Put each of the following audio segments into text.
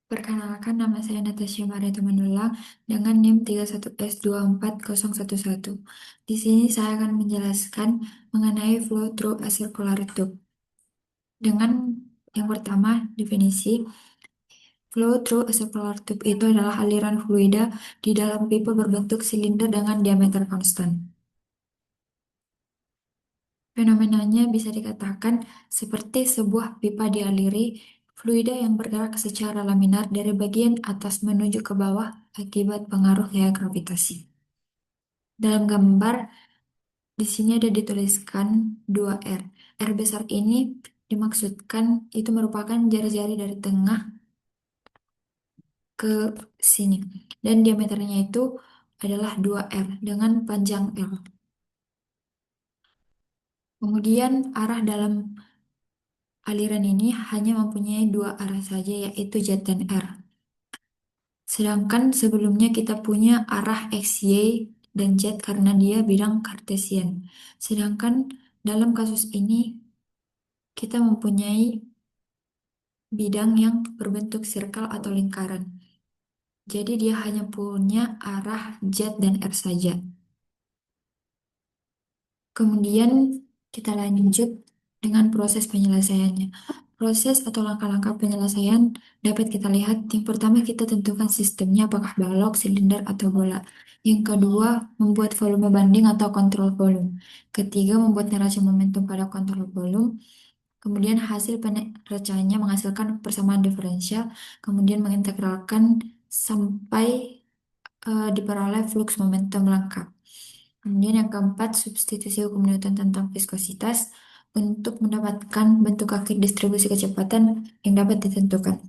Perkenalkan, nama saya Natasha Marieta Manula dengan NIM 31S24011. Di sini saya akan menjelaskan mengenai flow through a circular tube. Dengan yang pertama, definisi. Flow through a circular tube itu adalah aliran fluida di dalam pipa berbentuk silinder dengan diameter konstan. Fenomenanya bisa dikatakan seperti sebuah pipa dialiri fluida yang bergerak secara laminar dari bagian atas menuju ke bawah akibat pengaruh gaya gravitasi. Dalam gambar, di sini ada dituliskan 2R. R besar ini dimaksudkan itu merupakan jari-jari dari tengah ke sini. Dan diameternya itu adalah 2R dengan panjang L. Kemudian arah dalam aliran ini hanya mempunyai dua arah saja, yaitu Z dan R. Sedangkan sebelumnya kita punya arah X, Y, dan Z karena dia bidang Kartesian. Sedangkan dalam kasus ini kita mempunyai bidang yang berbentuk circle atau lingkaran. Jadi dia hanya punya arah Z dan R saja. Kemudian kita lanjut dengan proses penyelesaiannya. Proses atau langkah-langkah penyelesaian dapat kita lihat. Yang pertama kita tentukan sistemnya apakah balok, silinder, atau bola. Yang kedua membuat volume banding atau kontrol volume. Ketiga membuat neraca momentum pada kontrol volume. Kemudian hasil peneracannya menghasilkan persamaan diferensial. Kemudian mengintegralkan sampai diperoleh flux momentum lengkap. Kemudian yang keempat, substitusi hukum Newton tentang viskositas untuk mendapatkan bentuk akhir distribusi kecepatan yang dapat ditentukan.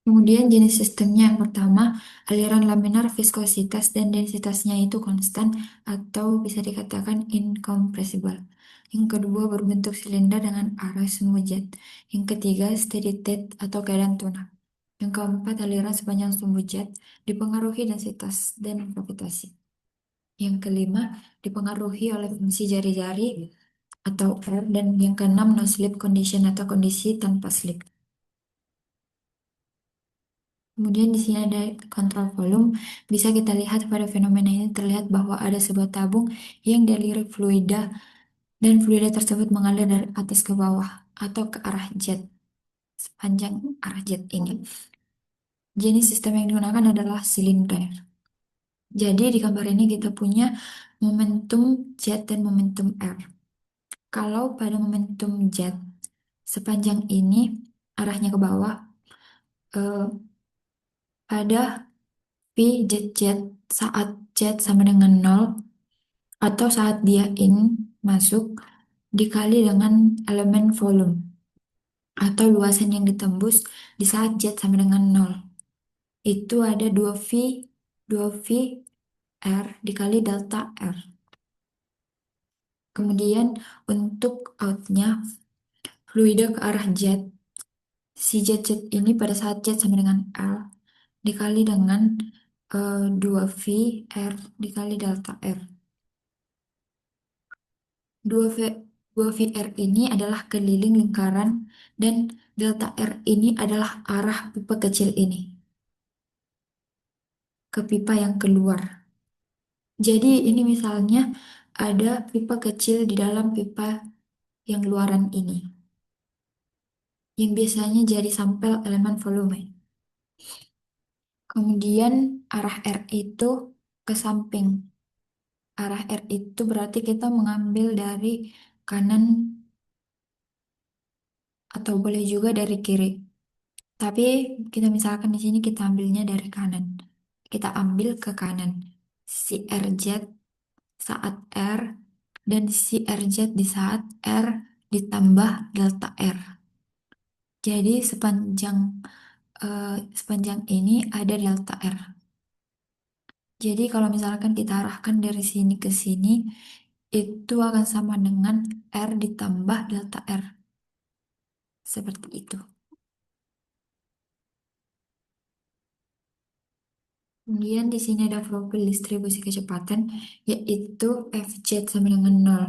Kemudian jenis sistemnya yang pertama, aliran laminar viskositas dan densitasnya itu konstan atau bisa dikatakan incompressible. Yang kedua, berbentuk silinder dengan arah smooth jet. Yang ketiga, steady state atau keadaan tuna. Yang keempat, aliran sepanjang smooth jet dipengaruhi densitas dan gravitasi. Yang kelima, dipengaruhi oleh fungsi jari-jari atau R, dan yang keenam, no slip condition atau kondisi tanpa slip. Kemudian di sini ada kontrol volume. Bisa kita lihat pada fenomena ini terlihat bahwa ada sebuah tabung yang dialiri fluida dan fluida tersebut mengalir dari atas ke bawah atau ke arah jet sepanjang arah jet ini. Jenis sistem yang digunakan adalah silinder. Jadi di gambar ini kita punya momentum jet dan momentum R. Kalau pada momentum jet sepanjang ini arahnya ke bawah, eh, pada V jet jet saat jet sama dengan nol atau saat dia in masuk dikali dengan elemen volume atau luasan yang ditembus di saat jet sama dengan nol. Itu ada 2V R dikali delta R. Kemudian untuk outnya fluida ke arah jet. Si jet-jet ini pada saat jet sama dengan L dikali dengan 2V R dikali delta R. 2V, 2VR ini adalah keliling lingkaran dan delta R ini adalah arah pipa kecil ini ke pipa yang keluar. Jadi ini misalnya ada pipa kecil di dalam pipa yang luaran ini yang biasanya jadi sampel elemen volume. Kemudian arah R itu ke samping. Arah R itu berarti kita mengambil dari kanan atau boleh juga dari kiri. Tapi kita misalkan di sini kita ambilnya dari kanan. Kita ambil ke kanan. Si RZ saat R dan si RZ di saat R ditambah delta R. Jadi sepanjang ini ada delta R. Jadi kalau misalkan kita arahkan dari sini ke sini, itu akan sama dengan R ditambah delta R. Seperti itu. Kemudian di sini ada profil distribusi kecepatan, yaitu Fz sama dengan nol.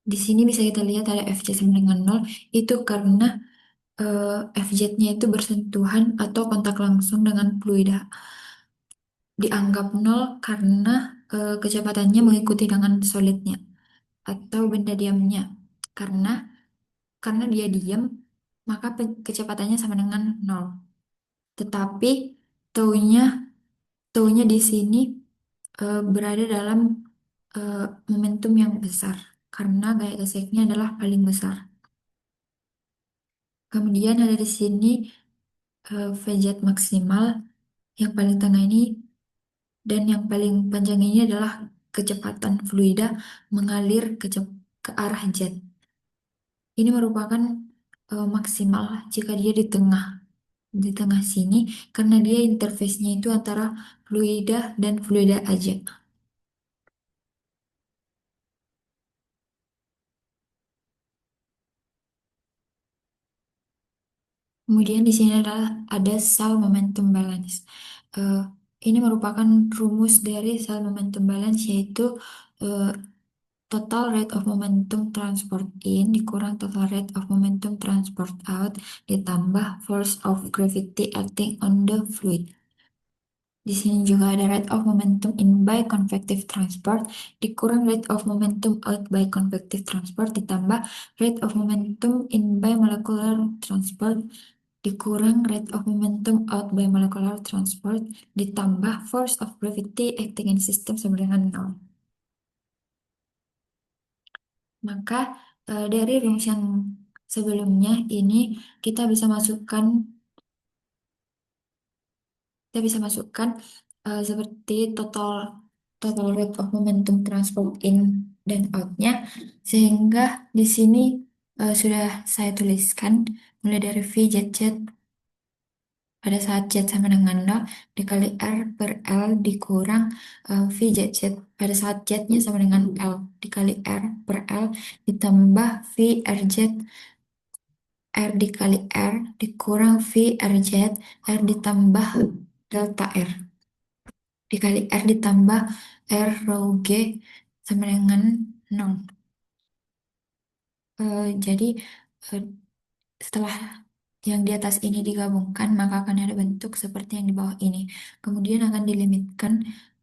Di sini bisa kita lihat ada Fz sama dengan nol, itu karena FZ-nya itu bersentuhan atau kontak langsung dengan fluida. Dianggap nol karena kecepatannya mengikuti dengan solidnya atau benda diamnya. Karena karena dia diam, maka kecepatannya sama dengan nol. Tetapi taunya taunya di sini berada dalam eh, momentum yang besar karena gaya geseknya adalah paling besar. Kemudian ada di sini VZ maksimal yang paling tengah ini dan yang paling panjang ini adalah kecepatan fluida mengalir ke arah jet. Ini merupakan maksimal jika dia di tengah sini karena dia interface-nya itu antara fluida dan fluida aja. Kemudian di sini adalah ada cell momentum balance. Eh, ini merupakan rumus dari cell momentum balance yaitu eh, total rate of momentum transport in dikurang total rate of momentum transport out ditambah force of gravity acting on the fluid. Di sini juga ada rate of momentum in by convective transport dikurang rate of momentum out by convective transport ditambah rate of momentum in by molecular transport dikurang rate of momentum out by molecular transport ditambah force of gravity acting in system sama dengan nol. Maka dari rumus yang sebelumnya ini kita bisa masukkan kita bisa masukkan seperti total total rate of momentum transport in dan outnya sehingga di sini sudah saya tuliskan mulai dari V jet jet pada saat jet sama dengan nol dikali R per L dikurang V jet jet pada saat jetnya sama dengan L dikali R per L ditambah V R jet R dikali R dikurang V R jet R ditambah delta R dikali R ditambah R rho G sama dengan nol. Jadi eh, setelah yang di atas ini digabungkan maka akan ada bentuk seperti yang di bawah ini. Kemudian akan dilimitkan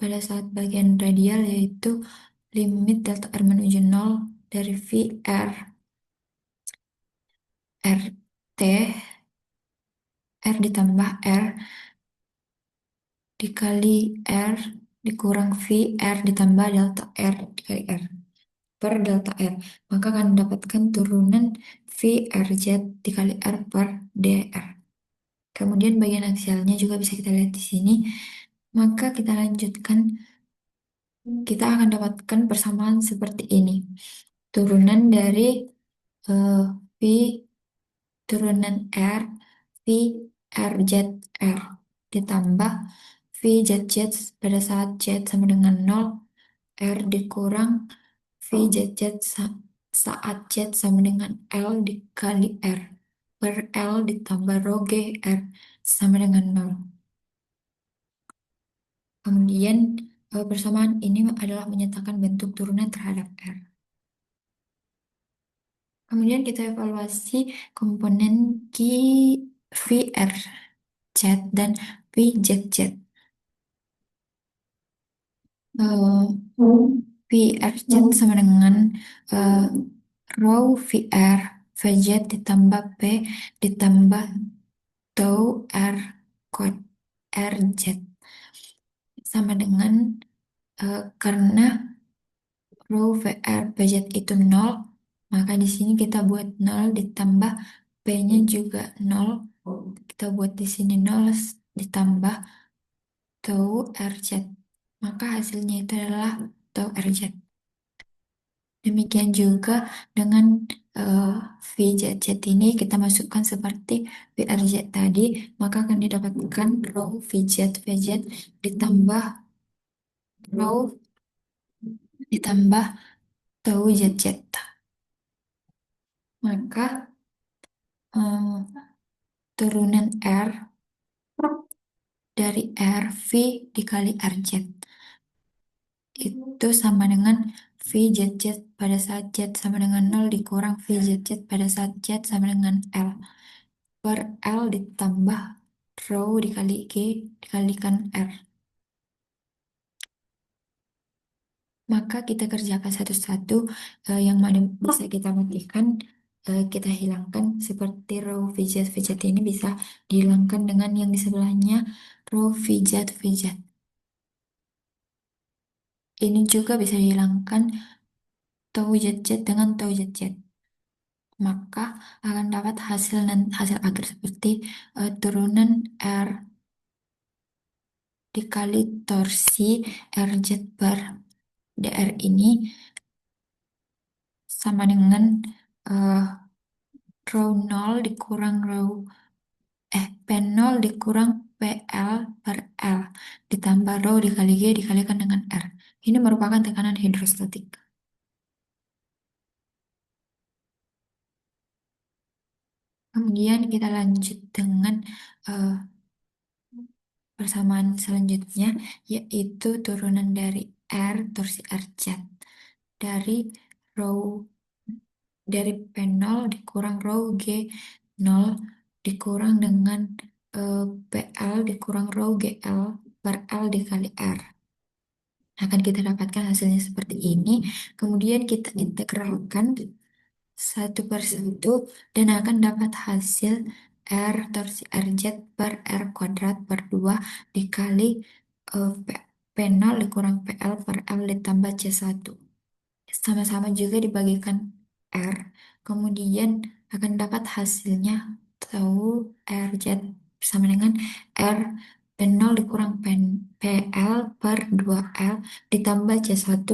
pada saat bagian radial yaitu limit delta R menuju nol dari V R R T R ditambah R dikali R dikurang V R ditambah delta R dikali R per delta R. Maka akan mendapatkan turunan V R Z dikali R per DR. Kemudian bagian aksialnya juga bisa kita lihat di sini. Maka kita lanjutkan, kita akan dapatkan persamaan seperti ini. Turunan dari eh, V turunan R, V R Z R ditambah V Z Z pada saat Z sama dengan nol R dikurang V Z Z saat Z sama dengan L dikali R per L ditambah rho G R sama dengan nol. Kemudian persamaan ini adalah menyatakan bentuk turunan terhadap R. Kemudian kita evaluasi komponen Q, V R Z dan V Z Z. V R Z sama dengan eh, rho V R V Z ditambah P ditambah tau R code R Z sama dengan karena rho VR PZ itu nol, maka di sini kita buat nol ditambah P-nya juga nol. Kita buat di sini nol ditambah tau RZ. Maka hasilnya itu adalah tau RZ. Demikian juga dengan eh, VZZ ini kita masukkan seperti VRZ tadi, maka akan didapatkan rho VZ VZ ditambah rho ditambah tau ZZ. Maka turunan R dari R V dikali RZ itu sama dengan VZZ pada saat Z sama dengan nol dikurang VZZ pada saat Z sama dengan L. per L ditambah rho dikali G dikalikan R. Maka kita kerjakan satu-satu, yang mana bisa kita matikan, kita hilangkan seperti row fidget ini bisa dihilangkan dengan yang di sebelahnya row fidget. Ini juga bisa dihilangkan tau jet dengan tau jet. Maka akan dapat hasil akhir seperti turunan R dikali torsi RZ per DR ini sama dengan eh, row 0 dikurang P0 dikurang PL per L ditambah rho dikali G dikalikan dengan R. Ini merupakan tekanan hidrostatik. Kemudian kita lanjut dengan eh, persamaan selanjutnya, yaitu turunan dari R torsi RZ dari rho dari P0 dikurang rho G0 dikurang dengan PL dikurang rho GL per L dikali R. Akan kita dapatkan hasilnya seperti ini. Kemudian kita integralkan satu per satu dan akan dapat hasil R torsi RZ per R kuadrat per 2 dikali P0 dikurang PL per L ditambah C1. Sama-sama juga dibagikan R. Kemudian akan dapat hasilnya tahu RZ sama dengan R P0 dikurang PL per 2L ditambah C1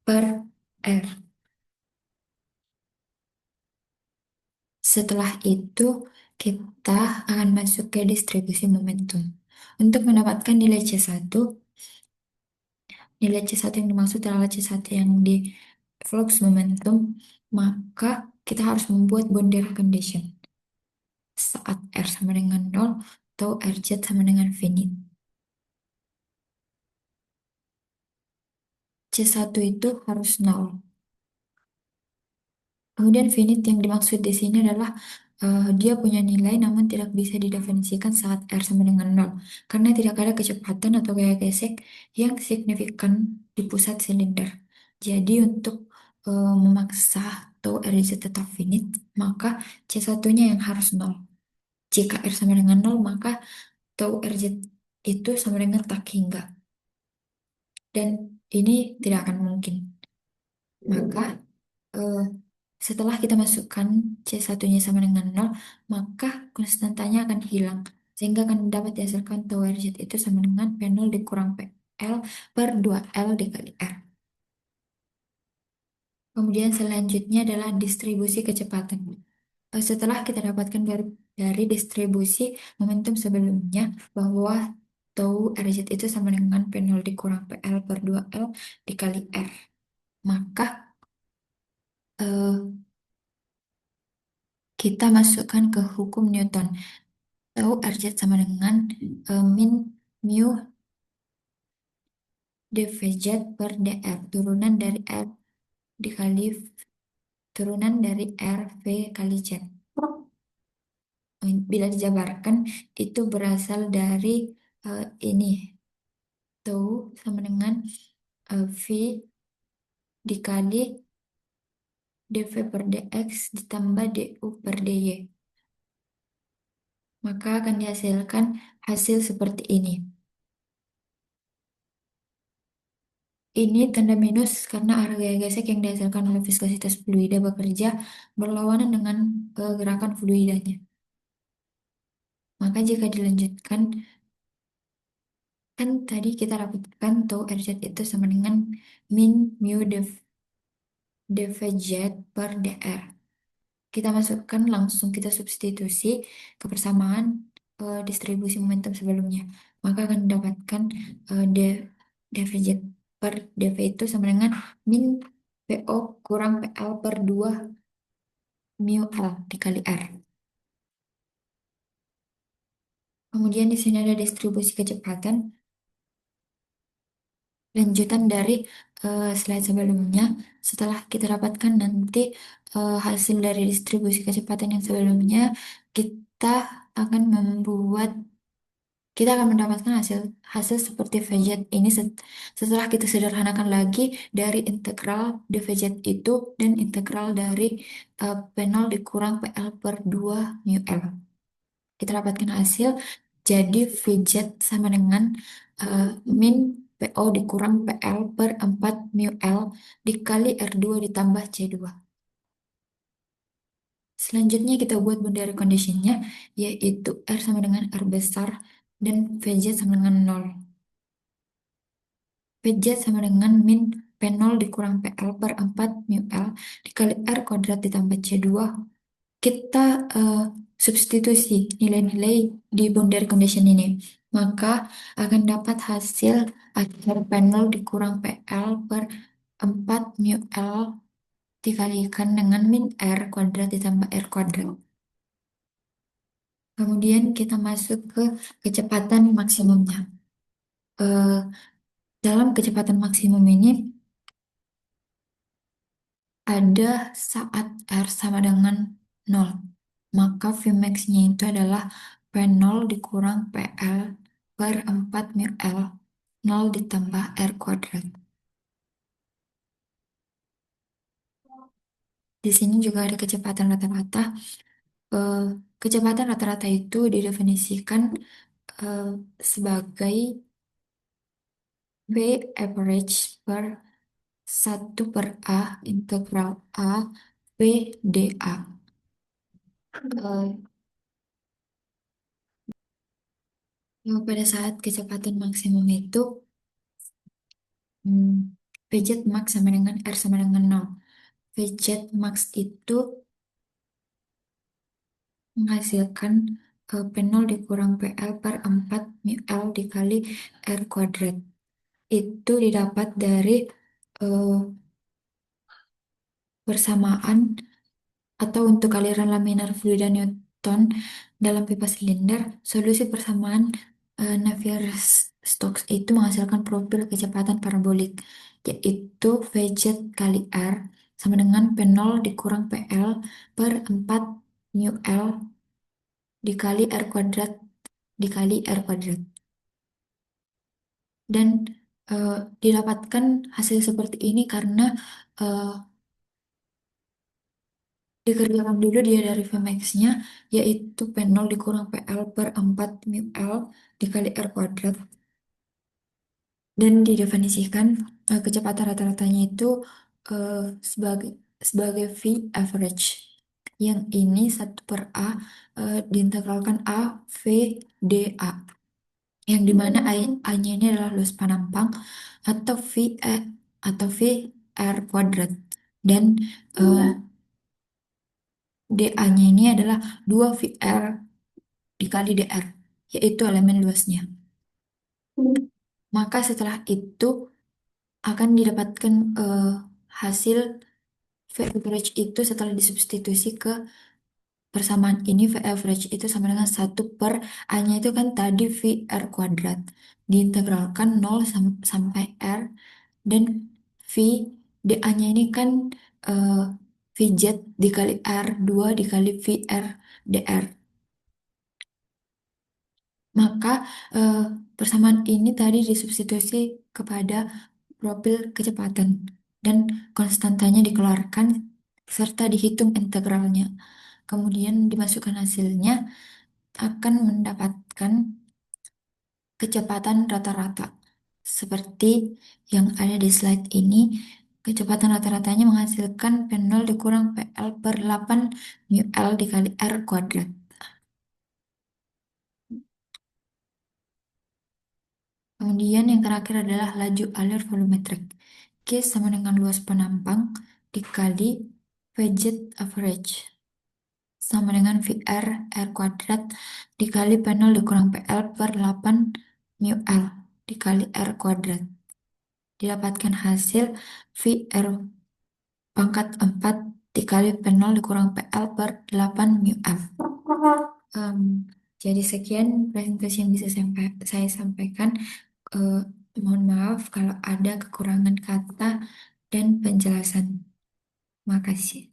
per R. Setelah itu, kita akan masuk ke distribusi momentum. Untuk mendapatkan nilai C1, nilai C1 yang dimaksud adalah C1 yang di flux momentum, maka kita harus membuat boundary condition. Saat R sama dengan 0, atau RZ sama dengan finite. C1 itu harus 0. Kemudian finite yang dimaksud di sini adalah dia punya nilai namun tidak bisa didefinisikan saat R sama dengan 0 karena tidak ada kecepatan atau gaya gesek yang signifikan di pusat silinder. Jadi untuk memaksa tau RZ tetap finite, maka C1-nya yang harus 0. Jika R sama dengan 0, maka tau RZ itu sama dengan tak hingga. Dan ini tidak akan mungkin. Maka eh, setelah kita masukkan C1-nya sama dengan 0, maka konstantanya akan hilang. Sehingga akan dapat dihasilkan tau RZ itu sama dengan P0 dikurang PL per 2L dikali R. Kemudian selanjutnya adalah distribusi kecepatan. Setelah kita dapatkan dari distribusi momentum sebelumnya bahwa tau RZ itu sama dengan P0 dikurang PL per 2L dikali R. Maka eh, kita masukkan ke hukum Newton. Tahu RZ sama dengan min mu dVz per dr dikali turunan dari R V kali Z. Bila dijabarkan itu berasal dari ini tahu sama dengan V dikali dV per dx ditambah du per dy. Maka akan dihasilkan hasil seperti ini. Ini tanda minus karena arah gaya gesek yang dihasilkan oleh viskositas fluida bekerja berlawanan dengan gerakan fluidanya. Maka jika dilanjutkan, kan tadi kita dapatkan tau RZ itu sama dengan min mu dVz per dr. Kita masukkan langsung kita substitusi ke persamaan distribusi momentum sebelumnya. Maka akan mendapatkan dVz per dV itu sama dengan min PO kurang PL per 2 mu L dikali R. Kemudian di sini ada distribusi kecepatan. Lanjutan dari slide sebelumnya, setelah kita dapatkan nanti hasil dari distribusi kecepatan yang sebelumnya, kita akan membuat kita akan mendapatkan hasil hasil seperti veget ini setelah kita sederhanakan lagi dari integral dvz itu dan integral dari P0 dikurang PL per 2 mu L. Kita dapatkan hasil jadi veget sama dengan min PO dikurang PL per 4 mu L dikali R2 ditambah C2. Selanjutnya kita buat boundary conditionnya, yaitu R sama dengan R besar dan VJ sama dengan 0. VJ sama dengan min P0 dikurang PL per 4 mu L dikali R kuadrat ditambah C2. Kita substitusi nilai-nilai di boundary condition ini. Maka akan dapat hasil R P0 dikurang PL per 4 mu L dikalikan dengan min R kuadrat ditambah R kuadrat. Kemudian kita masuk ke kecepatan maksimumnya. Eh, dalam kecepatan maksimum ini ada saat R sama dengan 0. Maka Vmax-nya itu adalah P0 dikurang PL per 4 mu L 0 ditambah R kuadrat. Di sini juga ada kecepatan rata-rata. Eh, kecepatan rata-rata itu didefinisikan eh, sebagai V average per 1/A integral A B dA. Eh, yang pada saat kecepatan maksimum itu hmm, VZ max sama dengan R sama dengan 0. VZ max itu menghasilkan P0 dikurang PL per 4 mu L dikali R kuadrat. Itu didapat dari eh, persamaan atau untuk aliran laminar fluida Newton dalam pipa silinder, solusi persamaan Navier-Stokes itu menghasilkan profil kecepatan parabolik, yaitu VZ kali R sama dengan P0 dikurang PL per 4 mu L dikali R kuadrat dikali R kuadrat. Dan didapatkan hasil seperti ini karena eh, dikerjakan dulu dia dari Vmax-nya, yaitu P0 dikurang PL per 4 mu L dikali R kuadrat. Dan didefinisikan kecepatan rata-ratanya itu eh, sebagai sebagai V average. Yang ini 1/A diintegralkan A V dA. Yang dimana A-nya ini adalah luas panampang atau atau V R kuadrat. Dan eh, dA-nya ini adalah 2 VR dikali DR, yaitu elemen luasnya. Maka setelah itu akan didapatkan hasil V average itu setelah disubstitusi ke persamaan ini. V average itu sama dengan 1 per A-nya itu kan tadi VR kuadrat. Diintegralkan 0 sampai R dan V dA-nya ini kan eh, VZ dikali R 2 dikali VR DR. Maka eh, persamaan ini tadi disubstitusi kepada profil kecepatan dan konstantanya dikeluarkan serta dihitung integralnya. Kemudian dimasukkan hasilnya akan mendapatkan kecepatan rata-rata. Seperti yang ada di slide ini, kecepatan rata-ratanya menghasilkan P0 dikurang PL per 8 mu L dikali R kuadrat. Kemudian yang terakhir adalah laju alir volumetrik. Q sama dengan luas penampang dikali VZ average sama dengan VR R kuadrat dikali P0 dikurang PL per 8 mu L dikali R kuadrat. Didapatkan hasil VR pangkat 4 dikali P0 dikurang PL per 8 mu L. Em, jadi sekian presentasi yang bisa saya sampaikan. Eh, mohon maaf kalau ada kekurangan kata dan penjelasan. Makasih.